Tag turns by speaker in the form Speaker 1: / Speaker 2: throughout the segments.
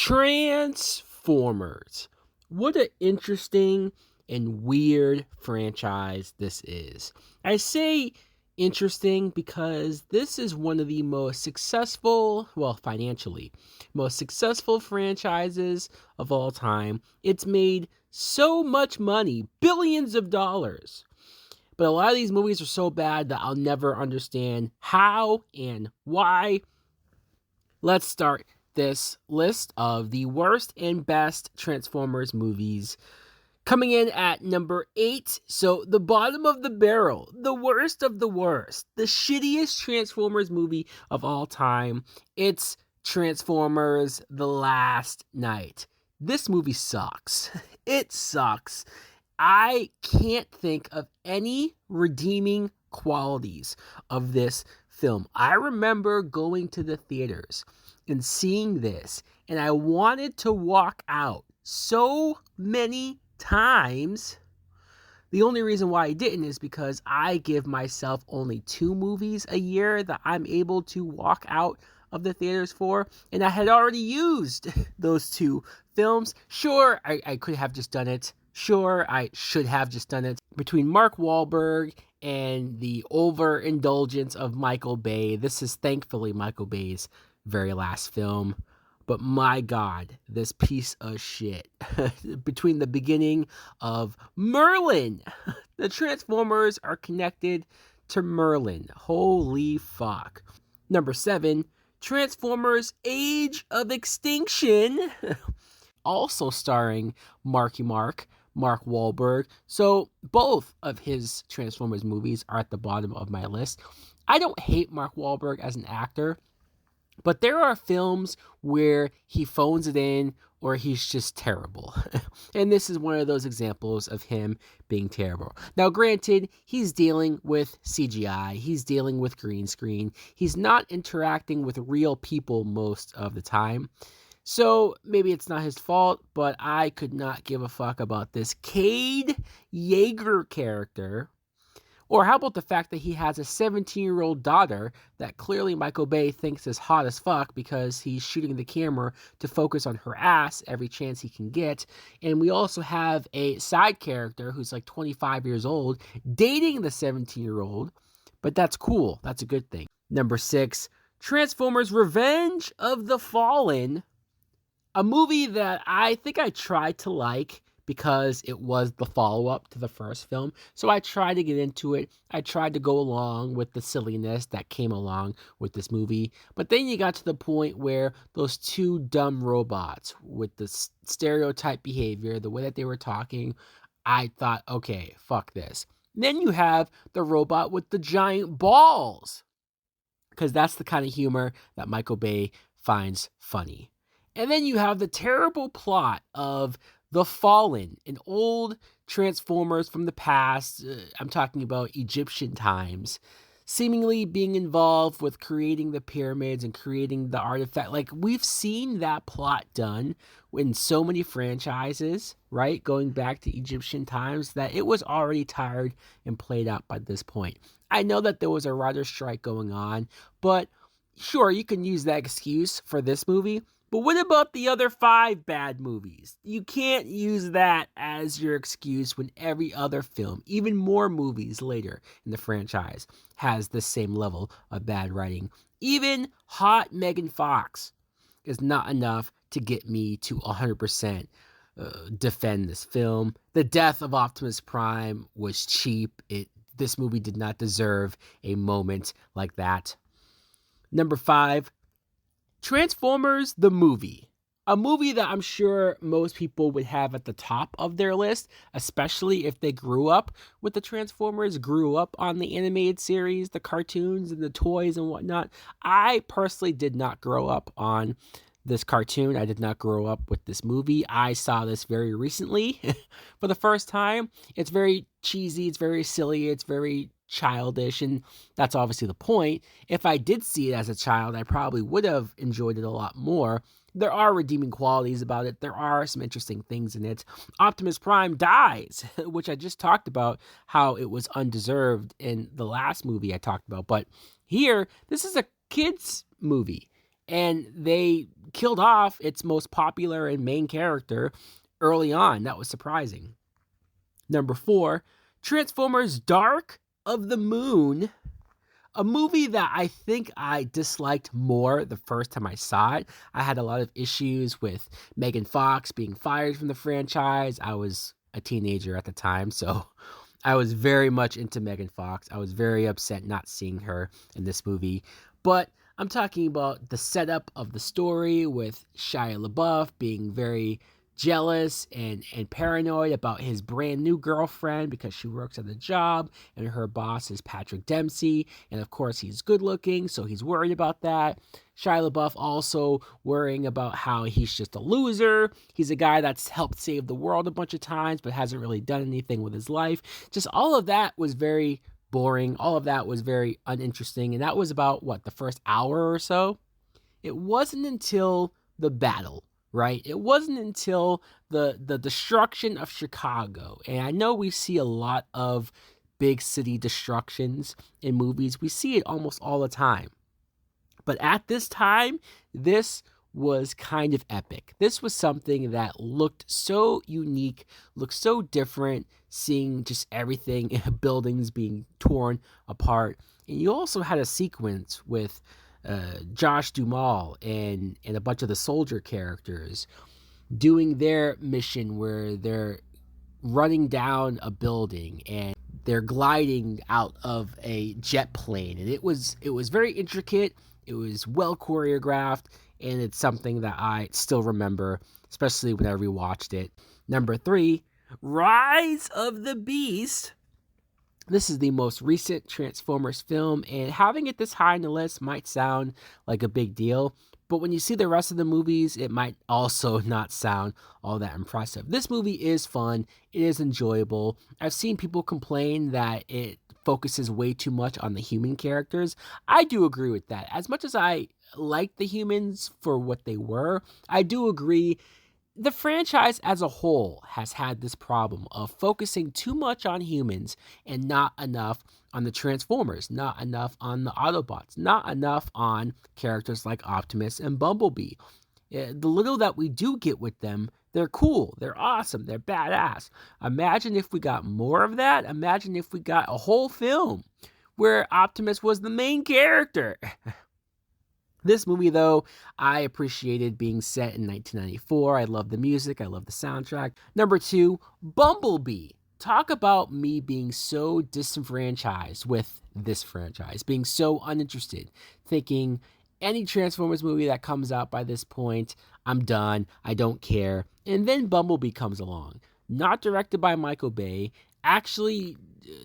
Speaker 1: Transformers. What an interesting and weird franchise this is. I say interesting because this is one of the most successful, well, financially, most successful franchises of all time. It's made so much money, billions of dollars. But a lot of these movies are so bad that I'll never understand how and why. Let's start this list of the worst and best Transformers movies. Coming in at number 8, so the bottom of the barrel, the worst of the worst, the shittiest Transformers movie of all time. It's Transformers The Last Night. This movie sucks. It sucks. I can't think of any redeeming qualities of this film. I remember going to the theaters and seeing this, and I wanted to walk out so many times. The only reason why I didn't is because I give myself only 2 movies a year that I'm able to walk out of the theaters for, and I had already used those 2 films. Sure, I could have just done it. Sure, I should have just done it. Between Mark Wahlberg and the overindulgence of Michael Bay, this is thankfully Michael Bay's very last film. But my God, this piece of shit. Between the beginning of Merlin, the Transformers are connected to Merlin. Holy fuck. Number 7, Transformers Age of Extinction. Also starring Mark Wahlberg. So both of his Transformers movies are at the bottom of my list. I don't hate Mark Wahlberg as an actor, but there are films where he phones it in or he's just terrible. And this is one of those examples of him being terrible. Now, granted, he's dealing with CGI. He's dealing with green screen. He's not interacting with real people most of the time. So maybe it's not his fault, but I could not give a fuck about this Cade Yeager character. Or how about the fact that he has a 17-year-old daughter that clearly Michael Bay thinks is hot as fuck because he's shooting the camera to focus on her ass every chance he can get. And we also have a side character who's like 25 years old dating the 17-year-old, but that's cool. That's a good thing. Number 6, Transformers Revenge of the Fallen. A movie that I think I tried to like because it was the follow-up to the first film. So I tried to get into it. I tried to go along with the silliness that came along with this movie. But then you got to the point where those 2 dumb robots with the stereotype behavior, the way that they were talking, I thought, okay, fuck this. Then you have the robot with the giant balls, because that's the kind of humor that Michael Bay finds funny. And then you have the terrible plot of The Fallen, an old Transformers from the past. I'm talking about Egyptian times, seemingly being involved with creating the pyramids and creating the artifact. Like, we've seen that plot done in so many franchises, right? Going back to Egyptian times, that it was already tired and played out by this point. I know that there was a writer's strike going on, but sure, you can use that excuse for this movie. But what about the other 5 bad movies? You can't use that as your excuse when every other film, even more movies later in the franchise, has the same level of bad writing. Even hot Megan Fox is not enough to get me to 100% defend this film. The death of Optimus Prime was cheap. This movie did not deserve a moment like that. Number 5, Transformers the movie. A movie that I'm sure most people would have at the top of their list, especially if they grew up with the Transformers, grew up on the animated series, the cartoons and the toys and whatnot. I personally did not grow up on this cartoon. I did not grow up with this movie. I saw this very recently for the first time. It's very cheesy. It's very silly. It's very childish, and that's obviously the point. If I did see it as a child, I probably would have enjoyed it a lot more. There are redeeming qualities about it. There are some interesting things in it. Optimus Prime dies, which I just talked about how it was undeserved in the last movie I talked about. But here, this is a kid's movie. And they killed off its most popular and main character early on. That was surprising. Number 4, Transformers Dark of the Moon, a movie that I think I disliked more the first time I saw it. I had a lot of issues with Megan Fox being fired from the franchise. I was a teenager at the time, so I was very much into Megan Fox. I was very upset not seeing her in this movie. But I'm talking about the setup of the story with Shia LaBeouf being very jealous and paranoid about his brand new girlfriend because she works at the job and her boss is Patrick Dempsey, and of course he's good looking, so he's worried about that. Shia LaBeouf also worrying about how he's just a loser. He's a guy that's helped save the world a bunch of times but hasn't really done anything with his life. Just all of that was very boring. All of that was very uninteresting, and that was about the first hour or so. It wasn't until the battle, right? It wasn't until the destruction of Chicago. And I know we see a lot of big city destructions in movies. We see it almost all the time. But at this time, this was kind of epic. This was something that looked so unique, looked so different, seeing just everything, buildings being torn apart. And you also had a sequence with Josh Duhamel and a bunch of the soldier characters doing their mission where they're running down a building and they're gliding out of a jet plane, and it was very intricate. It was well choreographed, and it's something that I still remember, especially when I rewatched it. Number 3, Rise of the Beast. This is the most recent Transformers film, and having it this high on the list might sound like a big deal, but when you see the rest of the movies, it might also not sound all that impressive. This movie is fun. It is enjoyable. I've seen people complain that it focuses way too much on the human characters. I do agree with that. As much as I like the humans for what they were, I do agree the franchise as a whole has had this problem of focusing too much on humans and not enough on the Transformers, not enough on the Autobots, not enough on characters like Optimus and Bumblebee. The little that we do get with them, they're cool, they're awesome, they're badass. Imagine if we got more of that. Imagine if we got a whole film where Optimus was the main character. This movie, though, I appreciated being set in 1994. I love the music. I love the soundtrack. Number 2, Bumblebee. Talk about me being so disenfranchised with this franchise, being so uninterested, thinking any Transformers movie that comes out by this point, I'm done. I don't care. And then Bumblebee comes along. Not directed by Michael Bay, actually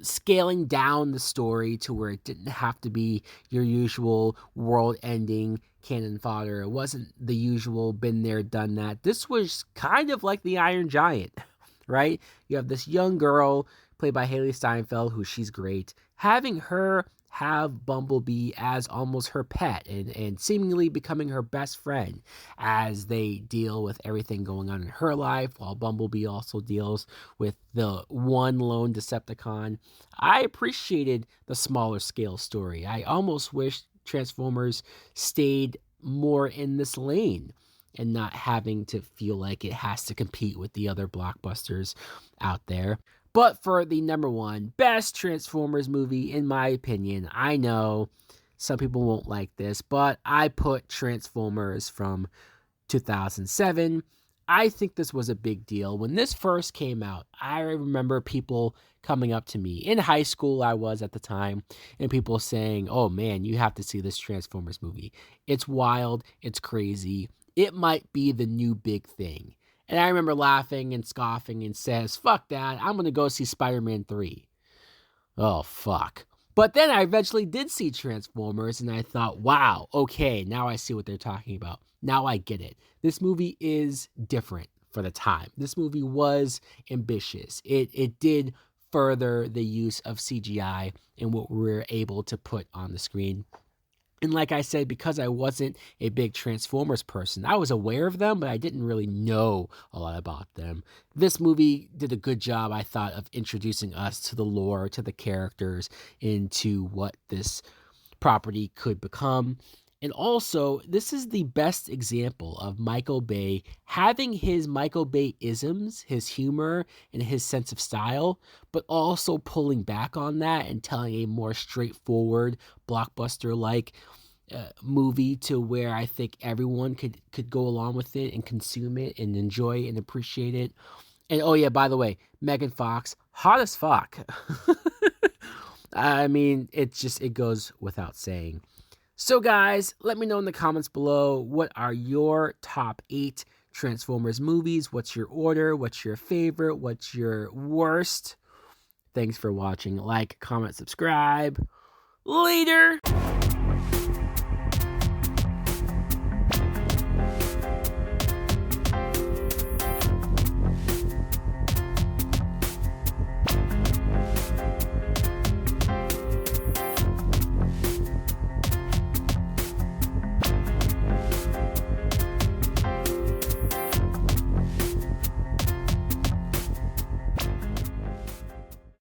Speaker 1: scaling down the story to where it didn't have to be your usual world-ending cannon fodder. It wasn't the usual been there, done that. This was kind of like the Iron Giant, right? You have this young girl played by Haley Steinfeld, who she's great. Having her have Bumblebee as almost her pet and seemingly becoming her best friend as they deal with everything going on in her life, while Bumblebee also deals with the one lone Decepticon. I appreciated the smaller scale story. I almost wish Transformers stayed more in this lane and not having to feel like it has to compete with the other blockbusters out there. But for the number 1 best Transformers movie, in my opinion, I know some people won't like this, but I put Transformers from 2007. I think this was a big deal. When this first came out, I remember people coming up to me. In high school, I was at the time, and people saying, oh man, you have to see this Transformers movie. It's wild, it's crazy, it might be the new big thing. And I remember laughing and scoffing and says, fuck that, I'm going to go see Spider-Man 3. Oh, fuck. But then I eventually did see Transformers, and I thought, wow, okay, now I see what they're talking about. Now I get it. This movie is different for the time. This movie was ambitious. It did further the use of CGI and what we were able to put on the screen. And like I said, because I wasn't a big Transformers person, I was aware of them, but I didn't really know a lot about them. This movie did a good job, I thought, of introducing us to the lore, to the characters, into what this property could become. And also, this is the best example of Michael Bay having his Michael Bay isms, his humor, and his sense of style, but also pulling back on that and telling a more straightforward, blockbuster like movie to where I think everyone could go along with it and consume it and enjoy it and appreciate it. And oh yeah, by the way, Megan Fox, hot as fuck. I mean, it goes without saying. So, guys, let me know in the comments below, what are your top 8 Transformers movies? What's your order? What's your favorite? What's your worst? Thanks for watching. Like, comment, subscribe. Later!